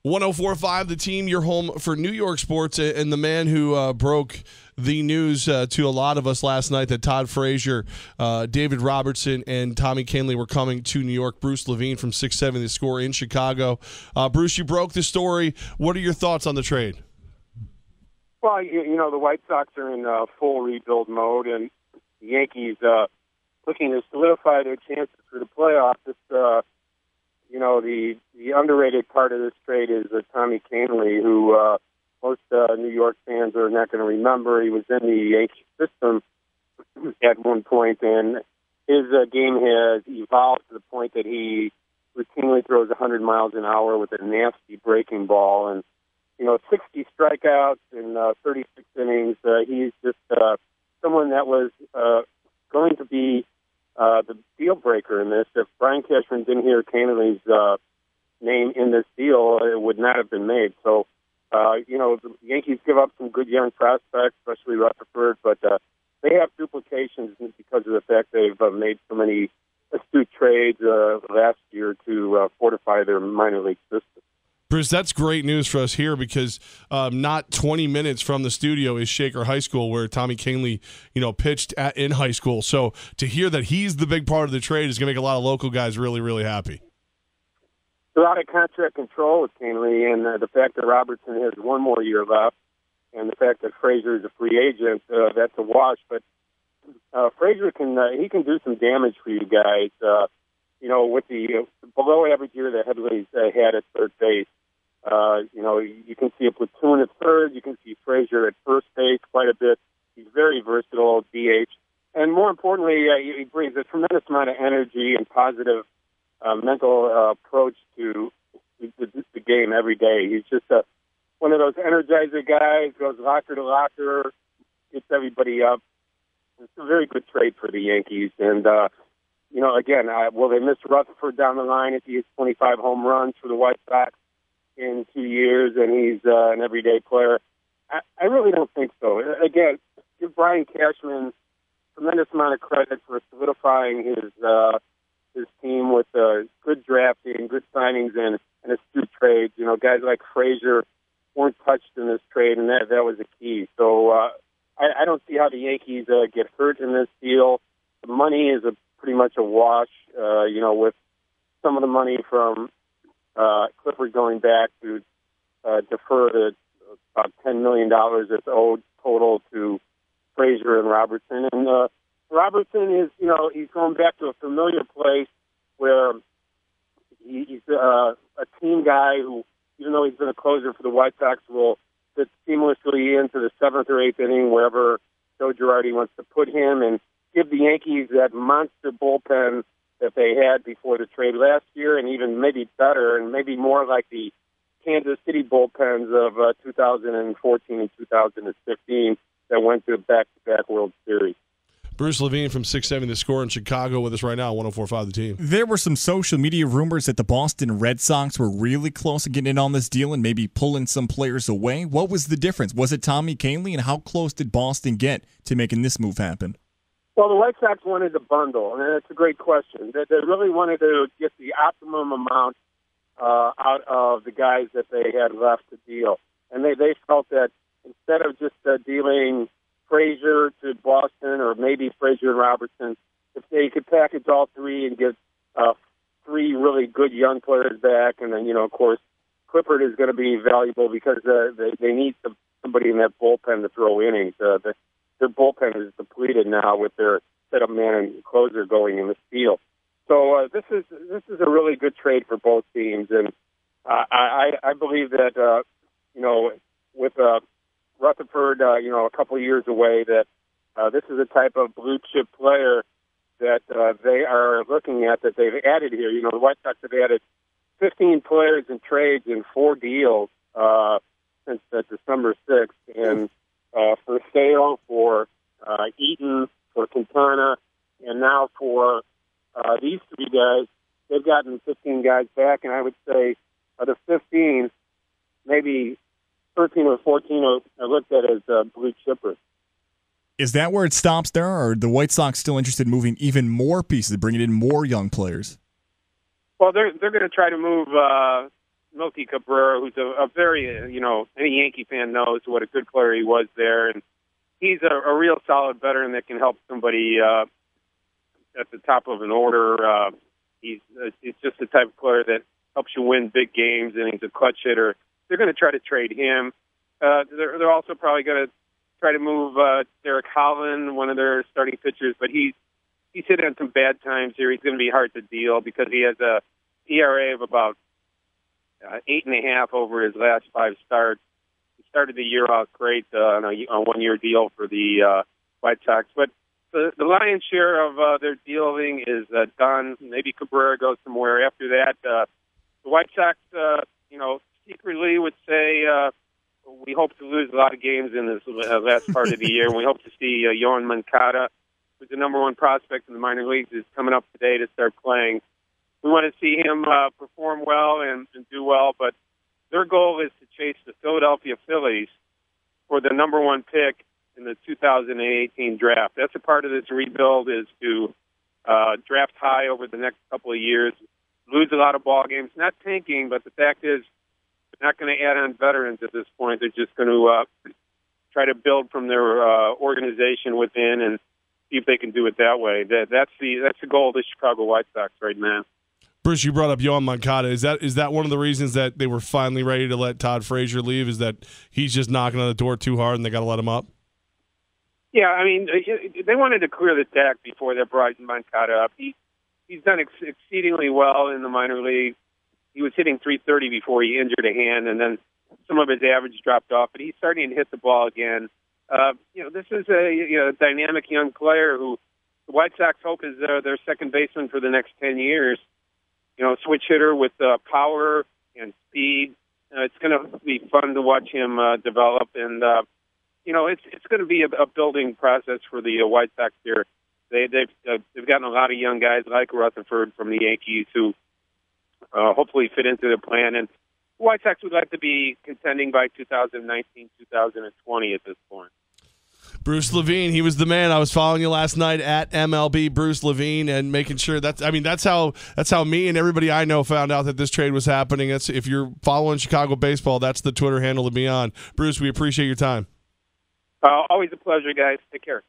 104.5 The Team, your home for New York sports, and the man who broke the news to a lot of us last night that Todd Frazier, David Robertson, and Tommy Kahnle were coming to New York. Bruce Levine from 670 The Score in Chicago. Bruce, you broke the story. What are your thoughts on the trade? Well, you know, the White Sox are in full rebuild mode, and the Yankees looking to solidify their chances for the playoffs. It's, you know, the underrated part of this trade is Tommy Kahnle, who most New York fans are not going to remember. He was in the Yankee system at one point, and his game has evolved to the point that he routinely throws 100 miles an hour with a nasty breaking ball. And, you know, 60 strikeouts in 36 innings. He's just someone that was going to be the deal breaker in this. If Brian Cashman didn't hear Kahnle's name in this deal, it would not have been made. So, you know, the Yankees give up some good young prospects, especially Rutherford, but they have duplications because of the fact they've made so many astute trades last year to fortify their minor league system. Bruce, that's great news for us here because not 20 minutes from the studio is Shaker High School, where Tommy Kahnle, you know, pitched in high school. So to hear that he's the big part of the trade is going to make a lot of local guys really, really happy. A lot of contract control with Kahnle, and the fact that Robertson has one more year left, and the fact that Frazier is a free agent, that's a wash. But Frazier can do some damage for you guys. You know, with the below average year that Headley's had at third base, you know, you can see a platoon at third. You can see Frazier at first base quite a bit. He's very versatile, DH. And more importantly, he brings a tremendous amount of energy and positive mental approach to the game every day. He's just one of those energizer guys, goes locker to locker, gets everybody up. It's a very good trade for the Yankees. And, you know, again, will they miss Rutherford down the line if he hits 25 home runs for the White Sox in 2 years and he's an everyday player? I really don't think so. Again, give Brian Cashman a tremendous amount of credit for solidifying his team with good drafting, good signings, and astute trades. You know, guys like Frazier weren't touched in this trade, and that was a key. So I don't see how the Yankees get hurt in this deal. The money is pretty much a wash, you know, with some of the money from Clifford going back to defer about $10 million that's owed total to Frazier and Robertson. And Robertson is, you know, he's going back to a familiar place where he's a team guy who, even though he's been a closer for the White Sox, will fit seamlessly into the seventh or eighth inning wherever Joe Girardi wants to put him, and give the Yankees that monster bullpen that they had before the trade last year, and even maybe better, and maybe more like the Kansas City bullpens of 2014 and 2015 that went to back-to-back World Series. Bruce Levine from 670 The Score in Chicago with us right now, 104.5 The Team. There were some social media rumors that the Boston Red Sox were really close to getting in on this deal and maybe pulling some players away. What was the difference? Was it Tommy Kahnle, and how close did Boston get to making this move happen? Well, the White Sox wanted to bundle, and that's a great question. They really wanted to get the optimum amount out of the guys that they had left to deal. And they felt that instead of just dealing Frazier to Boston, or maybe Frazier and Robertson, if they could package all three and get three really good young players back, and then, you know, of course, Clifford is going to be valuable because they need somebody in that bullpen to throw innings. Their bullpen is depleted now with their setup man and closer going in the field. So this is a really good trade for both teams, and I believe that you know, with Rutherford, you know, a couple of years away, that this is a type of blue chip player that they are looking at, that they've added here. You know, the White Sox have added 15 players in trades in 4 deals since December 6th, and for Sale, for Eaton, for Quintana, and now for these 3 guys, they've gotten 15 guys back, and I would say of the 15, maybe 13 or 14 are looked at as blue chippers. Is that where it stops there, or are the White Sox still interested in moving even more pieces, bringing in more young players? Well, they're going to try to move Melky Cabrera, who's a very, any Yankee fan knows what a good player he was there. And he's a real solid veteran that can help somebody at the top of an order. He's just the type of player that helps you win big games, and he's a clutch hitter. They're going to try to trade him. They're also probably going to try to move Derek Holland, one of their starting pitchers, but he's hit on some bad times here. He's going to be hard to deal because he has a ERA of about 8.5 over his last 5 starts. He started the year off great on a one-year deal for the White Sox, but the lion's share of their dealing is done. Maybe Cabrera goes somewhere after that. The White Sox, secretly would say we hope to lose a lot of games in this last part of the year. And we hope to see Yoan Moncada, who's the number 1 prospect in the minor leagues, is coming up today to start playing. We want to see him perform well and do well, but their goal is to chase the Philadelphia Phillies for the number 1 pick in the 2018 draft. That's a part of this rebuild, is to draft high over the next couple of years, lose a lot of ball games, not tanking, but the fact is they're not going to add on veterans at this point. They're just going to try to build from their organization within and see if they can do it that way. That's the goal of the Chicago White Sox right now. Bruce, you brought up Yoan Moncada. Is that one of the reasons that they were finally ready to let Todd Frazier leave, is that he's just knocking on the door too hard and they got to let him up? Yeah, I mean, they wanted to clear the deck before they brought Moncada up. He's done exceedingly well in the minor league. He was hitting .330 before he injured a hand, and then some of his average dropped off. But he's starting to hit the ball again. This is a dynamic young player who the White Sox hope is their second baseman for the next 10 years. Switch hitter with power and speed. It's going to be fun to watch him develop, and it's going to be a building process for the White Sox here. They've gotten a lot of young guys like Rutherford from the Yankees who hopefully fit into their plan, and the White Sox would like to be contending by 2019, 2020 at this point. Bruce Levine, he was the man. I was following you last night at MLB Bruce Levine and making sure that's how me and everybody I know found out that this trade was happening. If you're following Chicago baseball, that's the Twitter handle to be on. Bruce, we appreciate your time. Always a pleasure, guys. Take care.